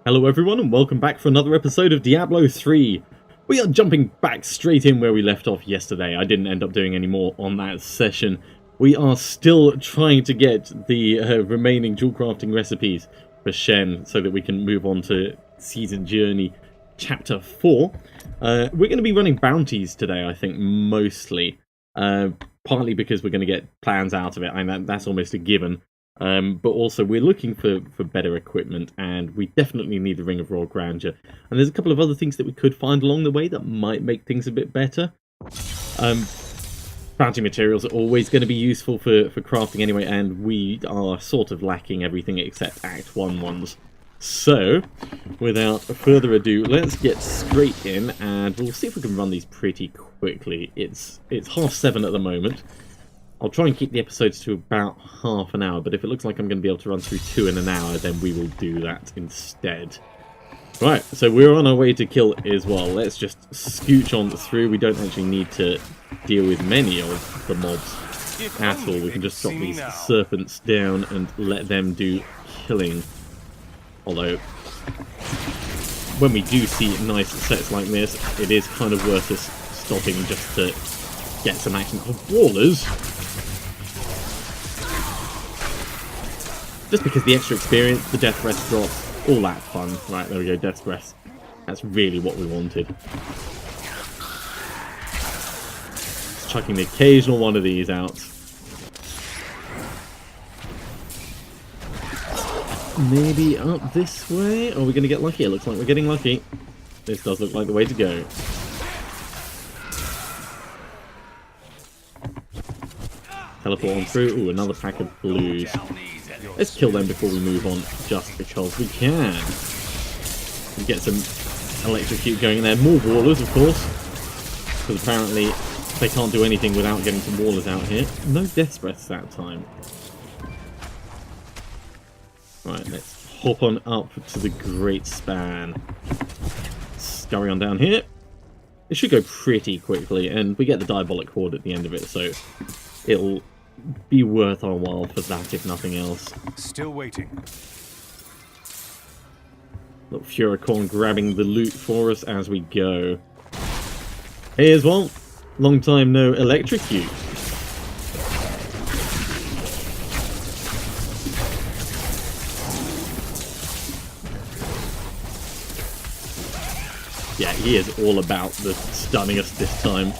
Hello everyone and welcome back for another episode of Diablo 3. We are jumping back straight in where we left off yesterday. I didn't end up doing any more on that session. We are still trying to get the remaining jewel crafting recipes for Shen so that we can move on to Season Journey Chapter 4. We're going to be running bounties today, I think, mostly. Partly because we're going to get plans out of it, and that's almost a given. But also we're looking for better equipment, and we definitely need the Ring of Royal Grandeur. And there's a couple of other things that we could find along the way that might make things a bit better. Bounty materials are always going to be useful for crafting anyway, and we are sort of lacking everything except Act 1 ones. So, without further ado, let's get straight in, and we'll see if we can run these pretty quickly. It's 7:30 at the moment. I'll try and keep the episodes to about half an hour, but if it looks like I'm going to be able to run through 2 in an hour, then we will do that instead. Right, so we're on our way to kill Iswal. Let's just scooch on through. We don't actually need to deal with many of the mobs at all. We can just drop these serpents down and let them do killing. Although, when we do see nice sets like this, it is kind of worth us stopping just to get some action. Oh, Brawlers! Just because the extra experience, the death breath drops, all that fun. Right, there we go, death breath. That's really what we wanted. Just chucking the occasional one of these out. Maybe up this way? Are we going to get lucky? It looks like we're getting lucky. This does look like the way to go. Teleport on through. Ooh, another pack of blues. Let's kill them before we move on, just because we can. We get some electrocute going in there. More Wallers, of course. Because apparently they can't do anything without getting some Wallers out here. No Death Breaths that time. Right, let's hop on up to the Great Span. Scurry on down here. It should go pretty quickly, and we get the Diabolic Horde at the end of it, so it'll be worth our while for that, if nothing else. Still waiting. Little Furicorn grabbing the loot for us as we go. Hey as well, long time no electrocute. Yeah, he is all about the stunning us this time.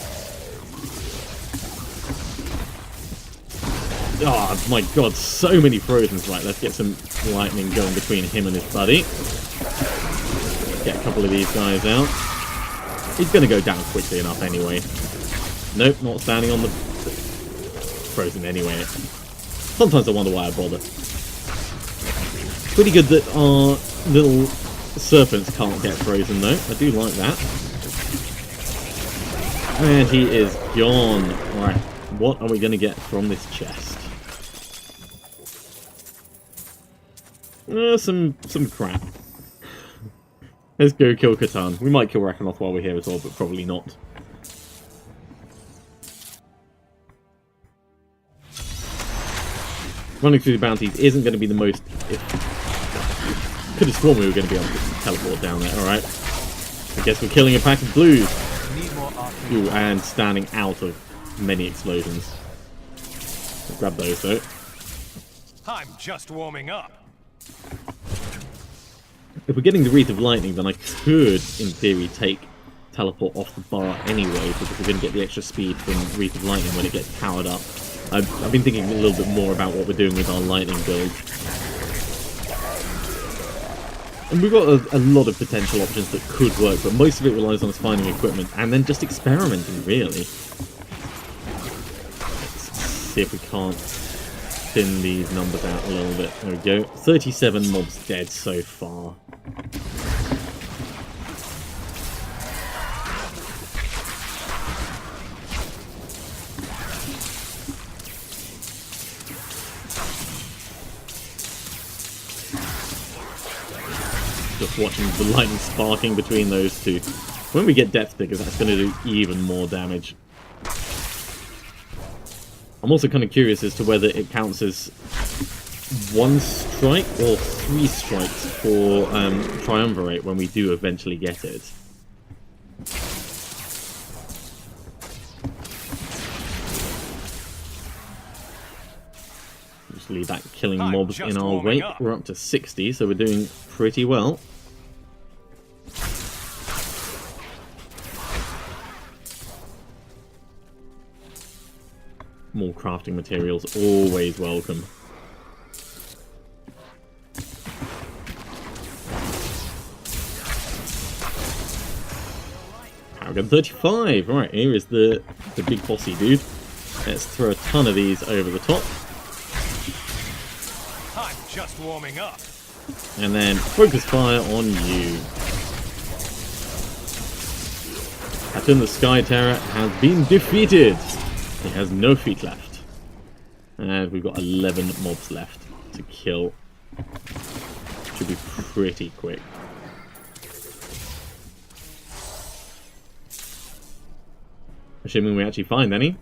Oh my god, so many Frozens. Right, let's get some lightning going between him and his buddy. Get a couple of these guys out. He's going to go down quickly enough anyway. Nope, not standing on the Frozen anyway. Sometimes I wonder why I bother. Pretty good that our little serpents can't get frozen though. I do like that. And he is gone. Alright, what are we going to get from this chest? Some crap. Let's go kill Catan. We might kill Rakanoth while we're here as well, but probably not. Running through the bounties isn't going to be the most... Could have sworn we were going to be able to teleport down there. Alright. I guess we're killing a pack of blues. Ooh, and standing out of many explosions. I'll grab those though. I'm just warming up. If we're getting the Wreath of Lightning, then I could, in theory, take teleport off the bar anyway, because we're going to get the extra speed from Wreath of Lightning when it gets powered up. I've been thinking a little bit more about what we're doing with our lightning build. And we've got a lot of potential options that could work, but most of it relies on us finding equipment and then just experimenting, really. Let's see if we can't thin these numbers out a little bit. There we go. 37 mobs dead so far. Just watching the lightning sparking between those two. When we get Depth Diggers, that's going to do even more damage. I'm also kind of curious as to whether it counts as 1 strike or 3 strikes for Triumvirate when we do eventually get it. Just leave that killing mobs in our wake. We're up to 60, so we're doing pretty well. More crafting materials, always welcome. Paragon 35. Right, here is the big bossy dude. Let's throw a ton of these over the top. I'm just warming up. And then focus fire on you. Atten the Sky Terror has been defeated. He has no feet left. And we've got 11 mobs left to kill. Should be pretty quick. Assuming we actually find any.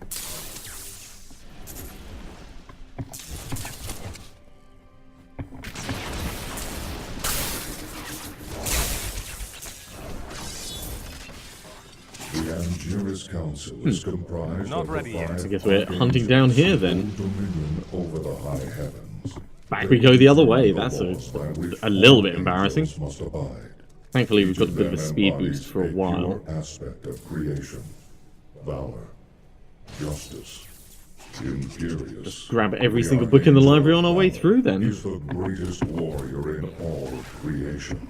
Council is comprised Not of ready yet. I guess we're hunting down here then. dominion over the high heavens. Back we go the other way. That's a little bit embarrassing. Must abide. Thankfully we've got a bit of a speed boost for a while. Aspect of creation, valor, justice, imperious. Grab every single book in the library on our way through then. He's the greatest warrior in all of creation.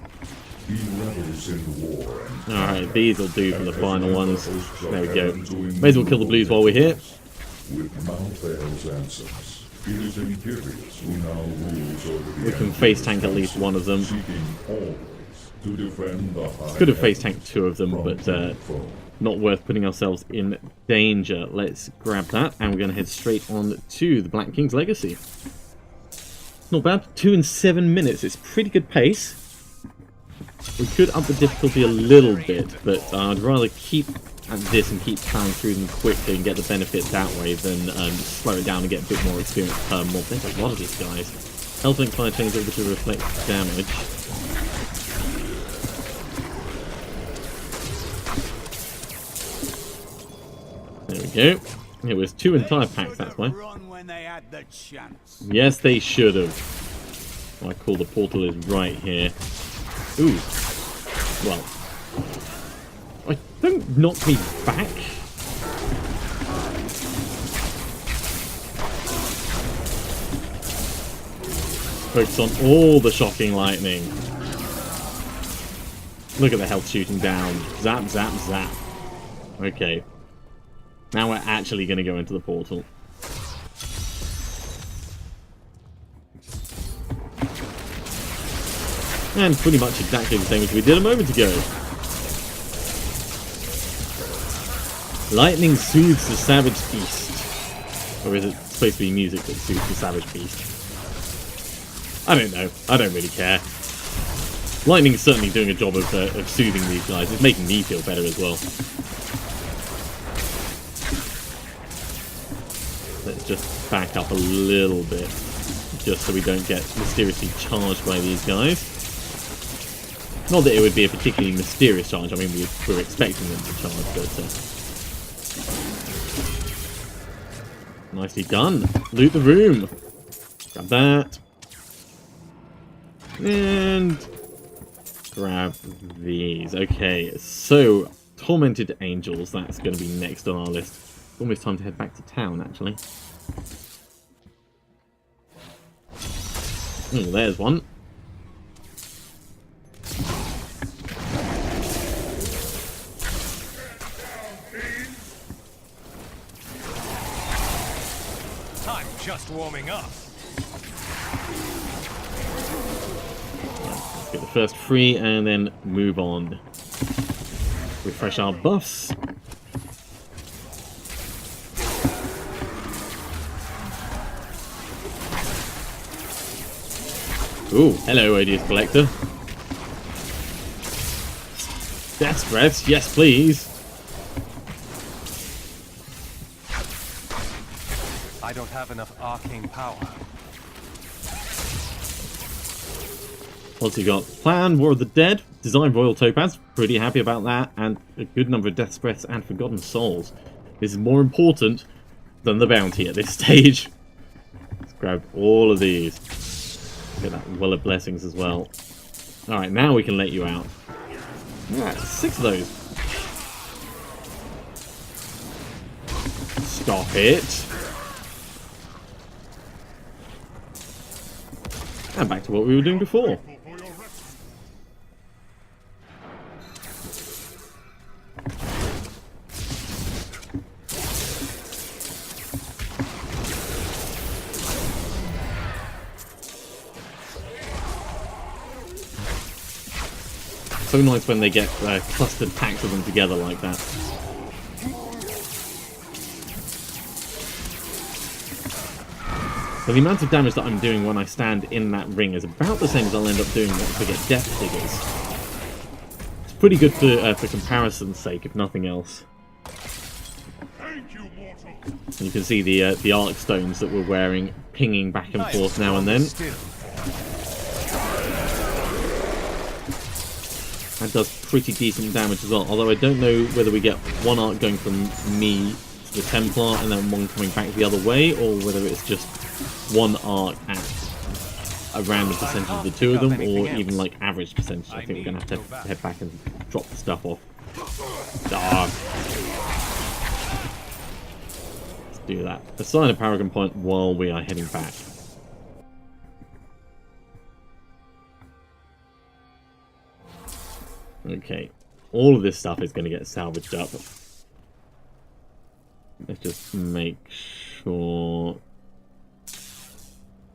He revels in war. Alright, these will do for the final ones. There we go. May as well kill the blues while we're here. With Mount Vale's answers, it is Imperius who now rules over the We can face tank at least one of them. seeking always to defend the high Could have face tanked 2 of them, but not worth putting ourselves in danger. Let's grab that, and we're going to head straight on to the Black King's Legacy. Not bad. 2 in 7 minutes. It's pretty good pace. We could up the difficulty a little bit, but I'd rather keep at this and keep plowing through them quickly and get the benefit that way than slow it down and get a bit more experience per mob. There's a lot of these guys. Health link fire change over to reflect damage. There we go. It was 2 entire packs, that's why. Yes, they should have. I call the portal is right here. Ooh. Well. Don't knock me back. Focus on all the shocking lightning. Look at the health shooting down. Zap, zap, zap. Okay. Now we're actually going to go into the portal. And pretty much exactly the same as we did a moment ago. Lightning soothes the savage beast. Or is it supposed to be music that soothes the savage beast? I don't know. I don't really care. Lightning's certainly doing a job of soothing these guys. It's making me feel better as well. Let's just back up a little bit. Just so we don't get mysteriously charged by these guys. Not that it would be a particularly mysterious charge. I mean, we're expecting them to charge, but... nicely done. Loot the room. Grab that. And... grab these. Okay, so... Tormented Angels. That's going to be next on our list. It's almost time to head back to town, actually. Oh, there's one. I'm just warming up. Let's get the first free and then move on. Refresh our buffs. Ooh, hello, Odious Collector. Death breaths, yes please. I don't have enough arcane power. Also, you got Plan, War of the Dead, Design Royal Topaz, pretty happy about that, and a good number of Death's Breaths and Forgotten Souls. This is more important than the bounty at this stage. Let's grab all of these. Get that Well of Blessings as well. Alright, now we can let you out. Alright, 6 of those. Stop it. And back to what we were doing before. So nice when they get clustered packs of them together like that. So the amount of damage that I'm doing when I stand in that ring is about the same as I'll end up doing once I get death figures. It's pretty good for comparison's sake, if nothing else. And you can see the arc stones that we're wearing pinging back and forth now and then. That does pretty decent damage as well, although I don't know whether we get one arc going from me to the Templar and then one coming back the other way, or whether it's just one arc at a random percentage of the two of them, or even like average percentage. I think we're going to have to head back and drop the stuff off. Let's do that. Assign a Paragon Point while we are heading back. Okay, all of this stuff is going to get salvaged up. Let's just make sure...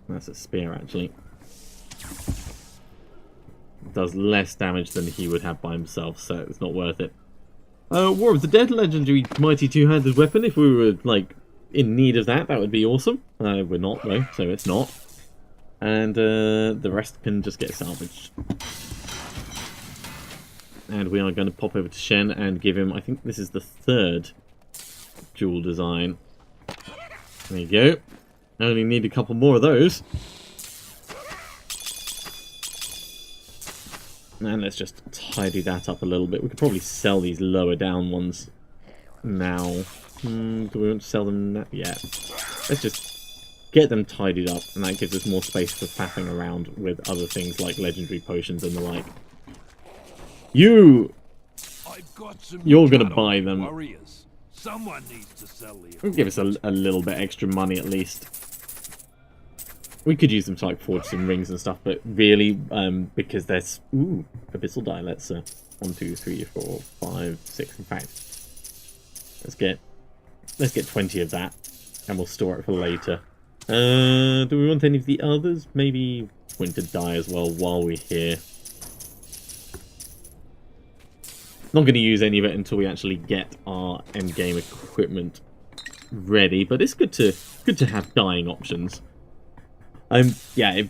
That's a spear, actually. Does less damage than he would have by himself, so it's not worth it. War of the Dead, legendary mighty two-handed weapon. If we were, like, in need of that, that would be awesome. We're not, though, so it's not. And the rest can just get salvaged. And we are going to pop over to Shen and give him, I think this is the 3rd jewel design. There you go. I only need a couple more of those. And let's just tidy that up a little bit. We could probably sell these lower down ones now. Do we want to sell them now? Yeah. Let's just get them tidied up, and that gives us more space for faffing around with other things like legendary potions and the like. You're gonna buy them. Someone needs to sell the It'll give us a little bit extra money at least. We could use them to like forge some rings and stuff, but really, because there's abyssal die. Let's 1, 2, 3, 4, 5, 6. In fact, let's get 20 of that, and we'll store it for later. Do we want any of the others? Maybe winter dye as well while we're here. Not going to use any of it until we actually get our endgame equipment ready, but it's good to have dyeing options. Yeah, I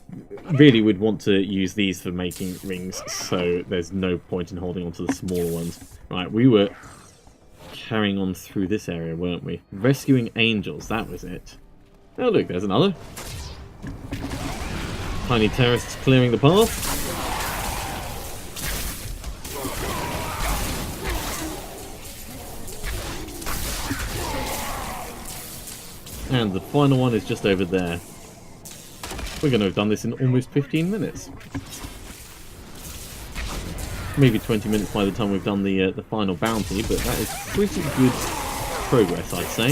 really would want to use these for making rings, so there's no point in holding on to the smaller ones. Right, we were carrying on through this area, weren't we? Rescuing angels, that was it. Oh look, there's another. Tiny terrorists clearing the path. And the final one is just over there. We're going to have done this in almost 15 minutes. Maybe 20 minutes by the time we've done the final bounty, but that is pretty good progress, I'd say.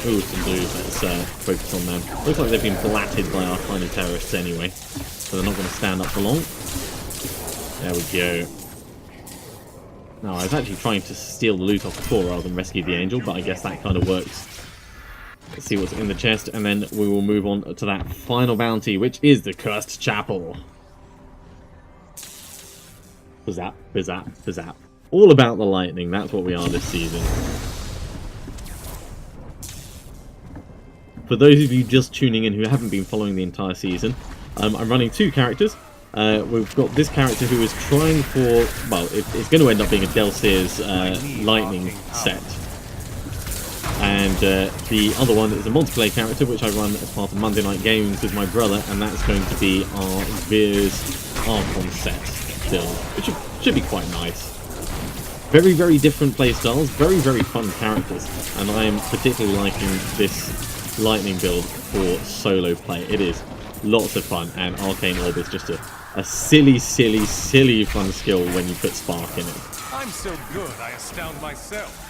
Ooh, some blues. Let's focus on them. Looks like they've been blatted by our tiny terrorists anyway, so they're not going to stand up for long. There we go. Now, I was actually trying to steal the loot off the floor rather than rescue the angel, but I guess that kind of works. Let's see what's in the chest, and then we will move on to that final bounty, which is the Cursed Chapel. Bazap, bazap, bazap. All about the lightning, that's what we are this season. For those of you just tuning in who haven't been following the entire season, I'm running 2 characters. We've got this character who is trying for, well, it's going to end up being a Delseer's lightning set. And the other one is a multiplayer character, which I run as part of Monday Night Games with my brother, and that's going to be our Veer's Archon set build, which should be quite nice. Very, very different playstyles, very, very fun characters, and I am particularly liking this lightning build for solo play. It is lots of fun, and Arcane Orb is just a silly, silly, silly fun skill when you put Spark in it. I'm so good, I astound myself.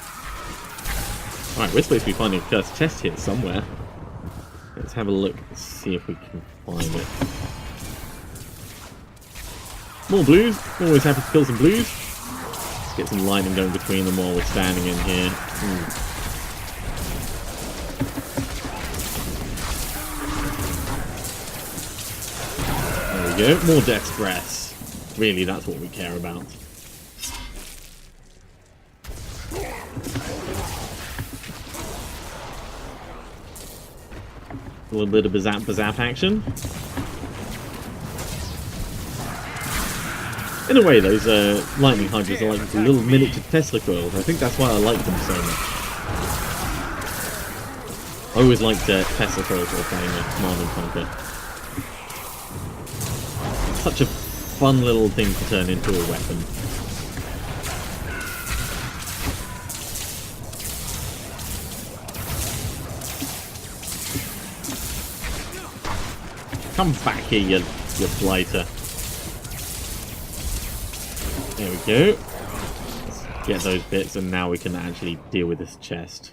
Alright, we're supposed to be finding a cursed chest here somewhere. Let's have a look and see if we can find it. More blues. Always happy to kill some blues. Let's get some lightning going between them while we're standing in here. There we go. More Death's Breaths. Really, that's what we care about. A little bit of bazap action. In a way, those lightning hydras are like little miniature Tesla coils. I think that's why I like them so much. I always liked Tesla coils while playing Command and Conquer. Such a fun little thing to turn into a weapon. Come back here, you blighter. There we go. Let's get those bits, and now we can actually deal with this chest.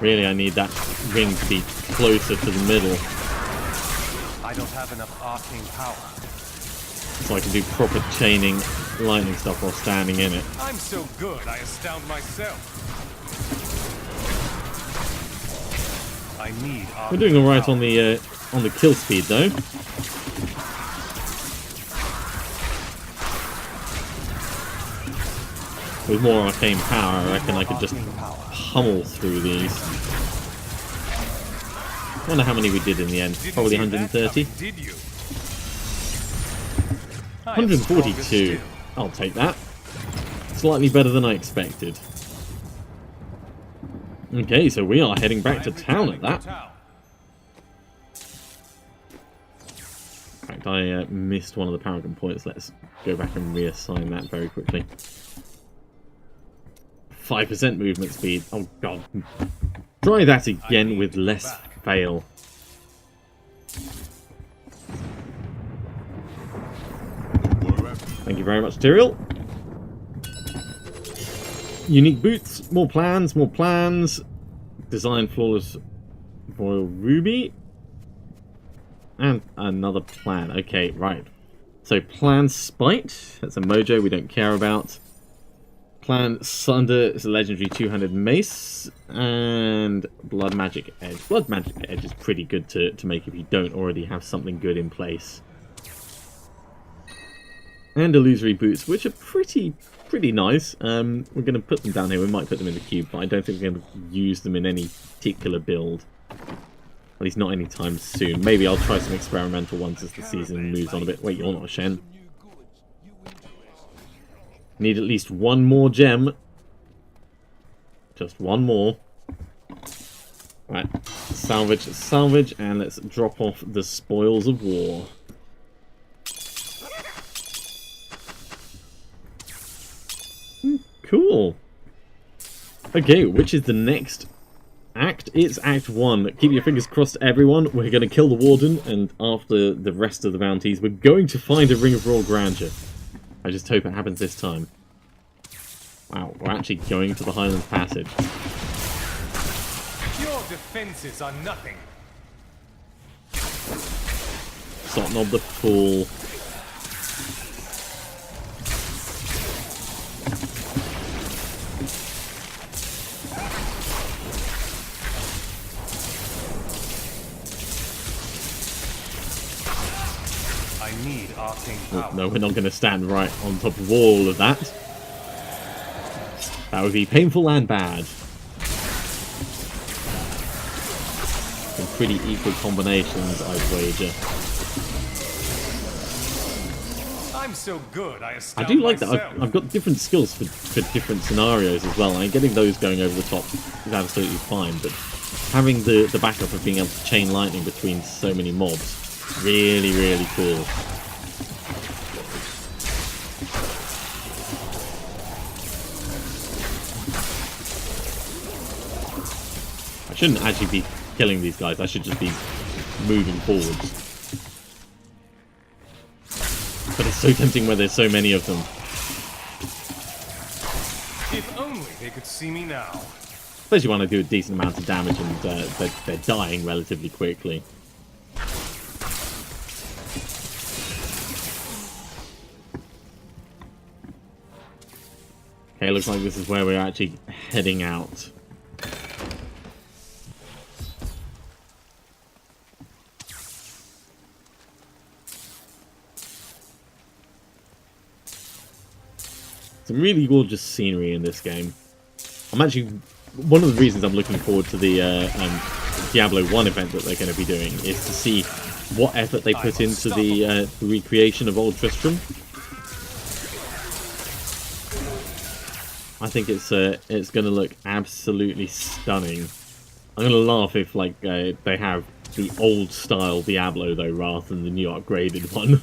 Really, I need that ring to be closer to the middle, I don't have enough arcane power. so I can do proper chaining lightning stuff while standing in it. I'm so good, I astound myself. I need We're doing all right on the kill speed though. With more arcane power, I reckon I could just pummel through these. I wonder how many we did in the end. Probably 130. 142. I'll take that. Slightly better than I expected. Okay, so we are heading back to town at that. In fact, I missed one of the Paragon points. Let's go back and reassign that very quickly. 5% movement speed. Oh god. Try that again with less fail. Thank you very much, Tyrael. Unique boots, more plans, more plans. Design flawless royal ruby. And another plan. Okay, right. So plan spite. That's a mojo we don't care about. Plan Sunder is a legendary 200 mace, and Blood Magic Edge. Blood Magic Edge is pretty good to make if you don't already have something good in place. And illusory boots, which are pretty nice. We're going to put them down here. We might put them in the cube, but I don't think we're going to use them in any particular build. At least not anytime soon. Maybe I'll try some experimental ones as the season moves on a bit. Wait, you're not a Shen. Need at least one more gem. Just one more. Right, salvage, and let's drop off the spoils of war. Cool. Okay, which is the next act? It's Act 1. Keep your fingers crossed, everyone. We're going to kill the Warden, and after the rest of the bounties, we're going to find a Ring of Royal Grandeur. I just hope it happens this time. Wow, we're actually going to the Highlands Passage. Your defenses are nothing. Sotnob the Fool. I need arcane power. No, we're not going to stand right on top of all of that. That would be painful and bad. Some pretty equal combinations, I'd wager. I'm so good, I I astound do like myself. that. I've got different skills for different scenarios as well. I mean, getting those going over the top is absolutely fine, but having the backup of being able to chain lightning between so many mobs, really, really cool. I shouldn't actually be killing these guys. I should just be moving forwards. But it's so tempting where there's so many of them. If only they could see me now. Especially when I do a decent amount of damage and they're dying relatively quickly. Okay, looks like this is where we're actually heading out. Some really gorgeous scenery in this game. I'm actually... One of the reasons I'm looking forward to the Diablo 1 event that they're going to be doing is to see what effort they put into the recreation of Old Tristram. I think it's going to look absolutely stunning. I'm going to laugh if like they have the old style Diablo though rather than the new upgraded one.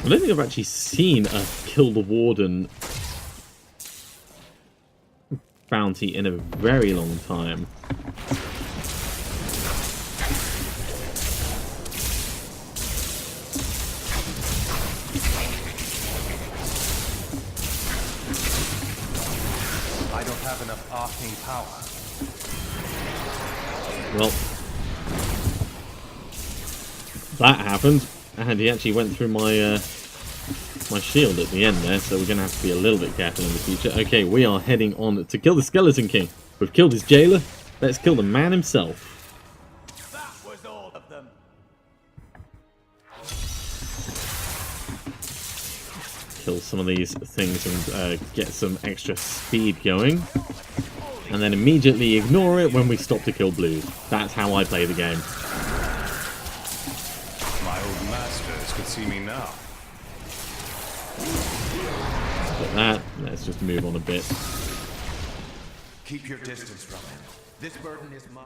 I don't think I've actually seen a Kill the Warden bounty in a very long time. I don't have enough arcane power. Well, that happened, and he actually went through my my shield at the end there, so we're going to have to be a little bit careful in the future. Okay, we are heading on to kill the Skeleton King. We've killed his jailer. Let's kill the man himself. That was all of them. Kill some of these things and get some extra speed going. And then immediately ignore it when we stop to kill blues. That's how I play the game. My old masters could see me now. But that, let's just move on a bit. Keep your distance from him. This burden is mine.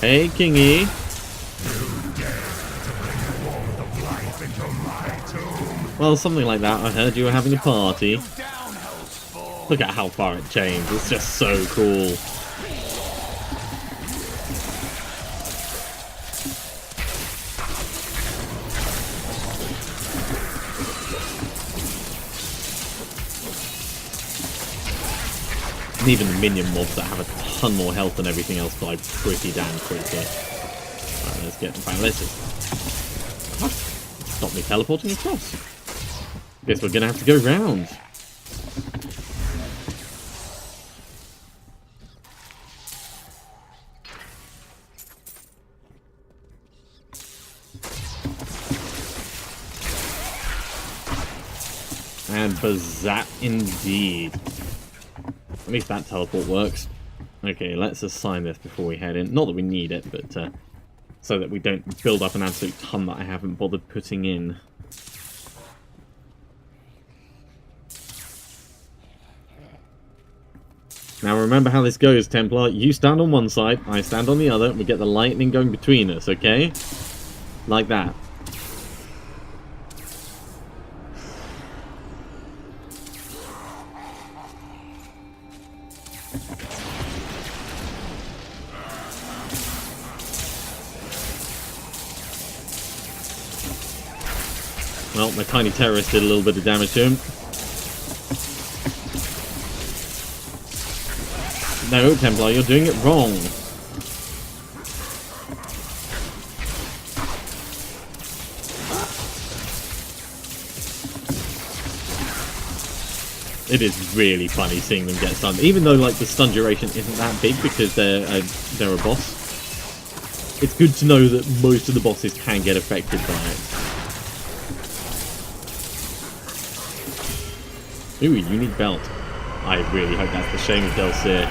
Hey, Kingy. Well, something like that. I heard you were having a party. Look at how far it changed. It's just so cool. And even the minion mobs that have a ton more health and everything else die pretty damn quickly. Alright, let's get back. Let's just stop me teleporting across. Guess we're gonna have to go round. And bazat indeed. At least that teleport works. Okay, let's assign this before we head in. Not that we need it, but so that we don't build up an absolute ton that I haven't bothered putting in. Now remember how this goes, Templar. You stand on one side, I stand on the other, we get the lightning going between us, okay? Like that. Well, my tiny terrorist did a little bit of damage to him. No, Templar, you're doing it wrong. It is really funny seeing them get stunned, even though like the stun duration isn't that big because they're a boss. It's good to know that most of the bosses can get affected by it. Ooh, unique belt. I really hope that's the Shame of Delcir.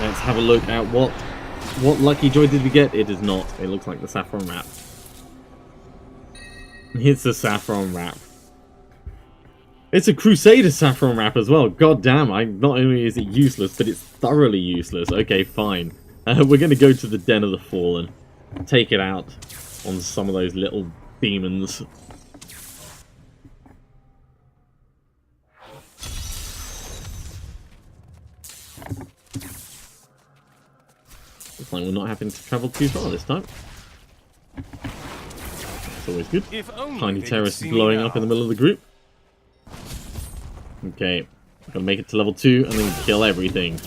Let's have a look at what lucky joy did we get. It is not. It looks like the saffron wrap. It's a saffron wrap. It's a Crusader saffron wrap as well. God damn, not only is it useless, but it's thoroughly useless. Okay, fine. We're going to go to the Den of the Fallen. Take it out on some of those little demons. Looks like we're not having to travel too far this time. That's always good. Tiny terrorists blowing up in the middle of the group. Okay, gotta make it to level 2 and then kill everything.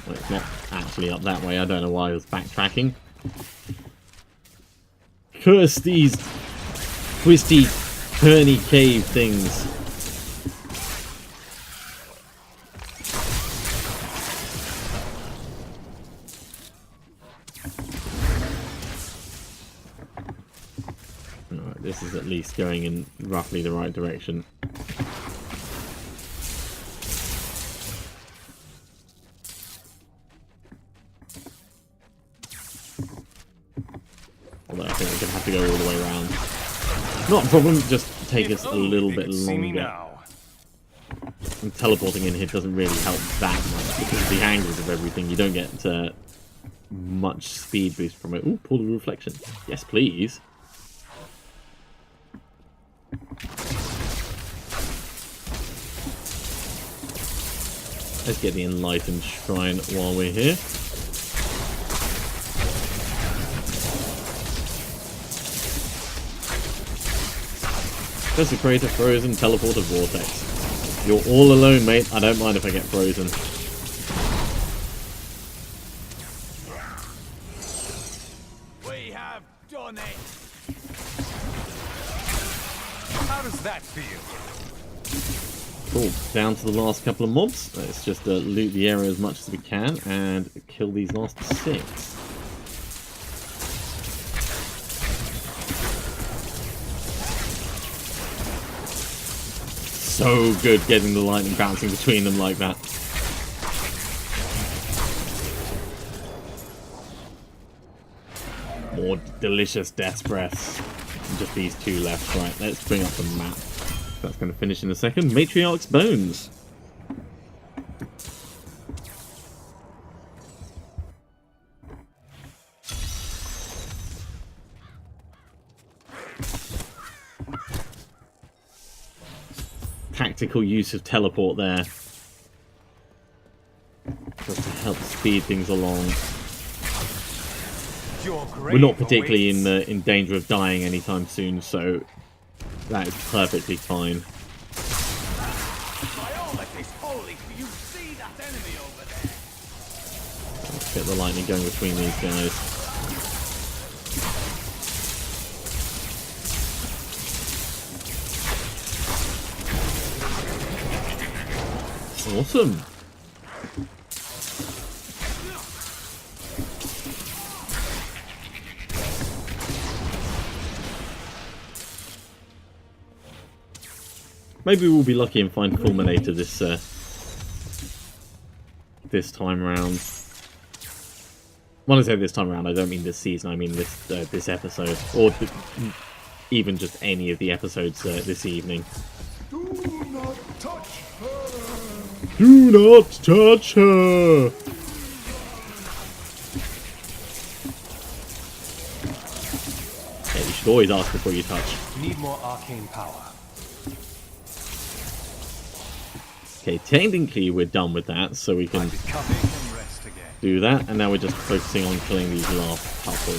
Well, it's not actually up that way. I don't know why I was backtracking. Curse these twisty, turny cave things. This is at least going in roughly the right direction. Although I think we're going to have to go all the way around. Not a problem, just take us a little bit longer. And teleporting in here doesn't really help that much because of the angles of everything. You don't get much speed boost from it. Ooh, pull the reflection. Yes, please. Let's get the Enlightened Shrine while we're here. Desecrate a frozen teleporter vortex. You're all alone, mate. I don't mind if I get frozen. We have done it. How does that feel? Cool. Down to the last couple of mobs. Let's just loot the area as much as we can and kill these last 6. So good getting the lightning bouncing between them like that. More delicious death breaths. Just these 2 left. Right, let's bring up the map. That's going to finish in a second. Matriarch's Bones. Tactical use of teleport there. Just to help speed things along. We're not particularly in danger of dying anytime soon, so that is perfectly fine. Let's get the lightning going between these guys. Awesome. Maybe we'll be lucky and find Fulminator this time around. When I say this time around, I don't mean this season. I mean this episode, or even just any of the episodes this evening. Do not touch her! Do not touch her! Yeah, you should always ask before you touch. Need more arcane power. Okay, technically we're done with that, so we can do that, and now we're just focusing on killing these last couple.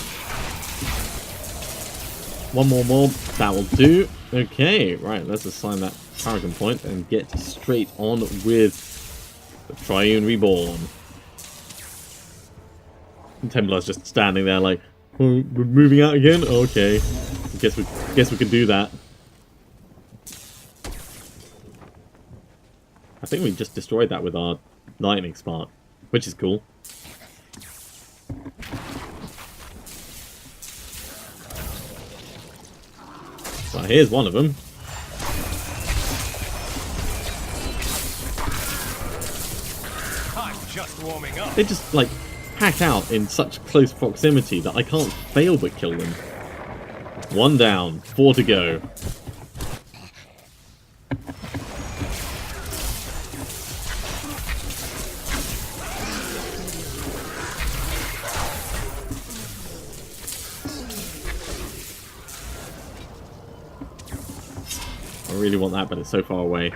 One more mob, that will do. Okay, right, let's assign that Paragon point and get straight on with the Triune Reborn. And Templar's just standing there like, oh, we're moving out again? Okay. Guess we can do that. I think we just destroyed that with our lightning spark, which is cool. Well, here's one of them. I'm just warming up. They just, like, pack out in such close proximity that I can't fail but kill them. One down, 4 to go. I really want that, but it's so far away.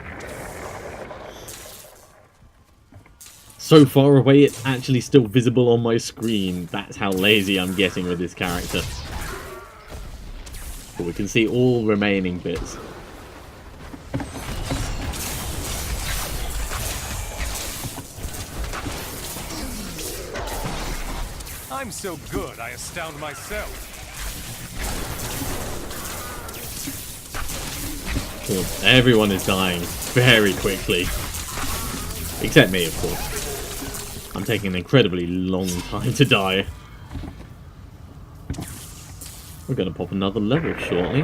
So far away, it's actually still visible on my screen. That's how lazy I'm getting with this character. But we can see all remaining bits. I'm so good, I astound myself. Cool. Everyone is dying very quickly. Except me, of course. I'm taking an incredibly long time to die. We're going to pop another level shortly.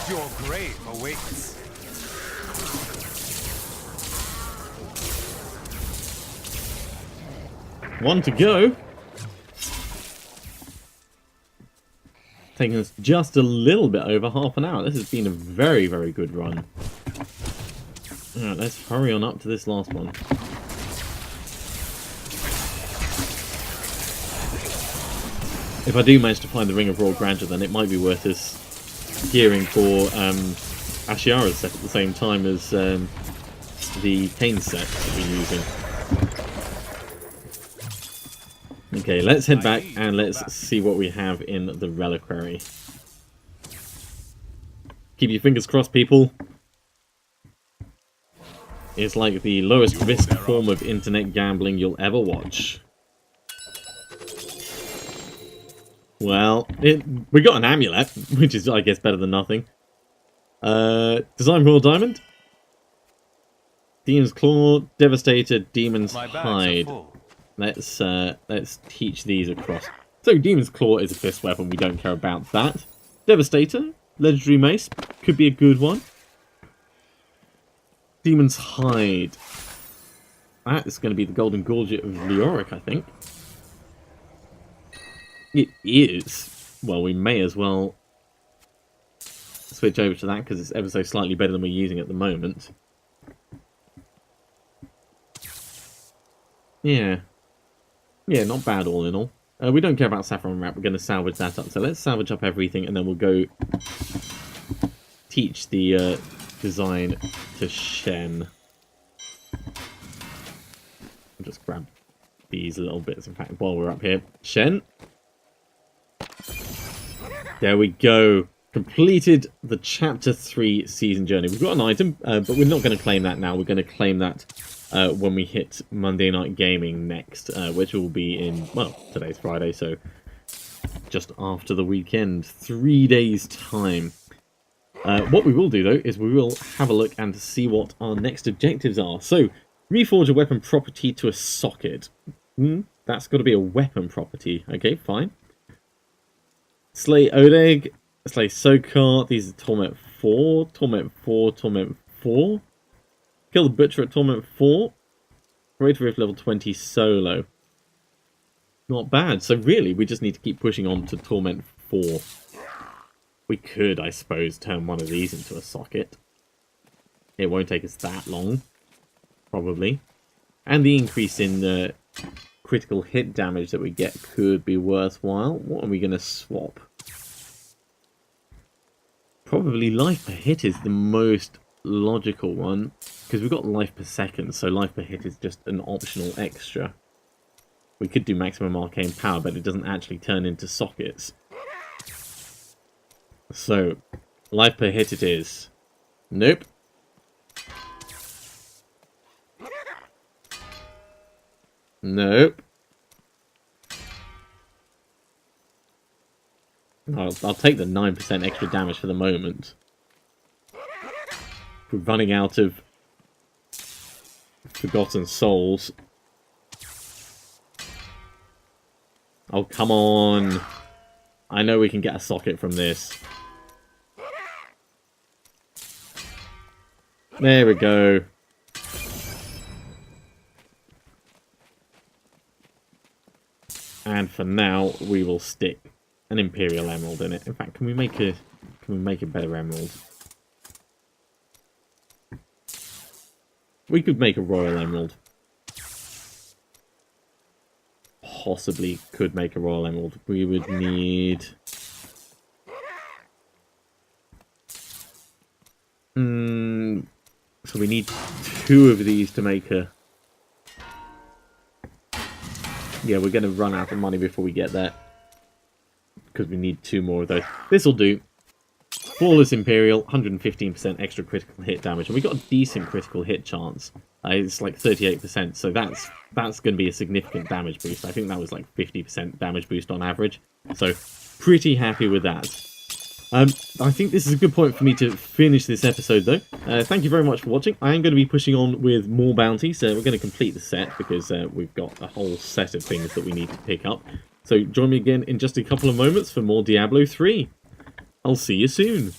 Your grave awaits. One to go. Taking us just a little bit over half an hour. This has been a very, very good run. Alright, let's hurry on up to this last one. If I do manage to find the Ring of Royal Grandeur, then it might be worth us gearing for Ashiara's set at the same time as the Kane set that we're using. Okay, let's head back and let's see what we have in the reliquary. Keep your fingers crossed, people. It's like the lowest risk form of internet gambling you'll ever watch. Well, we got an amulet, which is, I guess, better than nothing. Design Royal Diamond. Demon's Claw, Devastator, Demon's Hide. Let's teach these across. So Demon's Claw is a fist weapon, we don't care about that. Devastator, Legendary Mace, could be a good one. Demon's Hide. That is going to be the Golden Gorget of Leoric, I think. It is. Well, we may as well switch over to that because it's ever so slightly better than we're using at the moment. Yeah. Yeah, not bad all in all. We don't care about Saffron Wrap, we're going to salvage that up. So let's salvage up everything and then we'll go teach the design to Shen. I'll just grab these little bits, in fact, while we're up here. Shen. There we go. Completed the Chapter 3 season journey. We've got an item, but we're not going to claim that now. We're going to claim that when we hit Monday Night Gaming next, which will be in, well, today's Friday, so just after the weekend. 3 days' time. What we will do, though, is we will have a look and see what our next objectives are. So, reforge a weapon property to a socket. That's got to be a weapon property. Okay, fine. Slay Odeg, Slay Sokar, these are Torment 4, Torment 4, Torment 4. Kill the Butcher at Torment 4. Great Rift level 20 solo. Not bad. So really, we just need to keep pushing on to Torment 4. We could, I suppose, turn one of these into a socket. It won't take us that long, probably. And the increase in the critical hit damage that we get could be worthwhile. What are we going to swap? Probably life per hit is the most logical one, because we've got life per second, so life per hit is just an optional extra. We could do maximum arcane power, but it doesn't actually turn into sockets. So, life per hit it is. Nope. Nope. I'll take the 9% extra damage for the moment. We're running out of Forgotten Souls. Oh, come on. I know we can get a socket from this. There we go. And for now, we will stick an Imperial Emerald in it. In fact, can we make a better emerald? We could make a Royal Emerald. Possibly could make a Royal Emerald. We would need... So we need 2 of these to make a... Yeah, we're going to run out of money before we get there. Because we need 2 more of those. This'll do. Flawless Imperial, 115% extra critical hit damage. And we got a decent critical hit chance. It's like 38%, so that's going to be a significant damage boost. I think that was like 50% damage boost on average. So, pretty happy with that. I think this is a good point for me to finish this episode, though. Thank you very much for watching. I am going to be pushing on with more bounties. We're going to complete the set because we've got a whole set of things that we need to pick up. So join me again in just a couple of moments for more Diablo 3. I'll see you soon.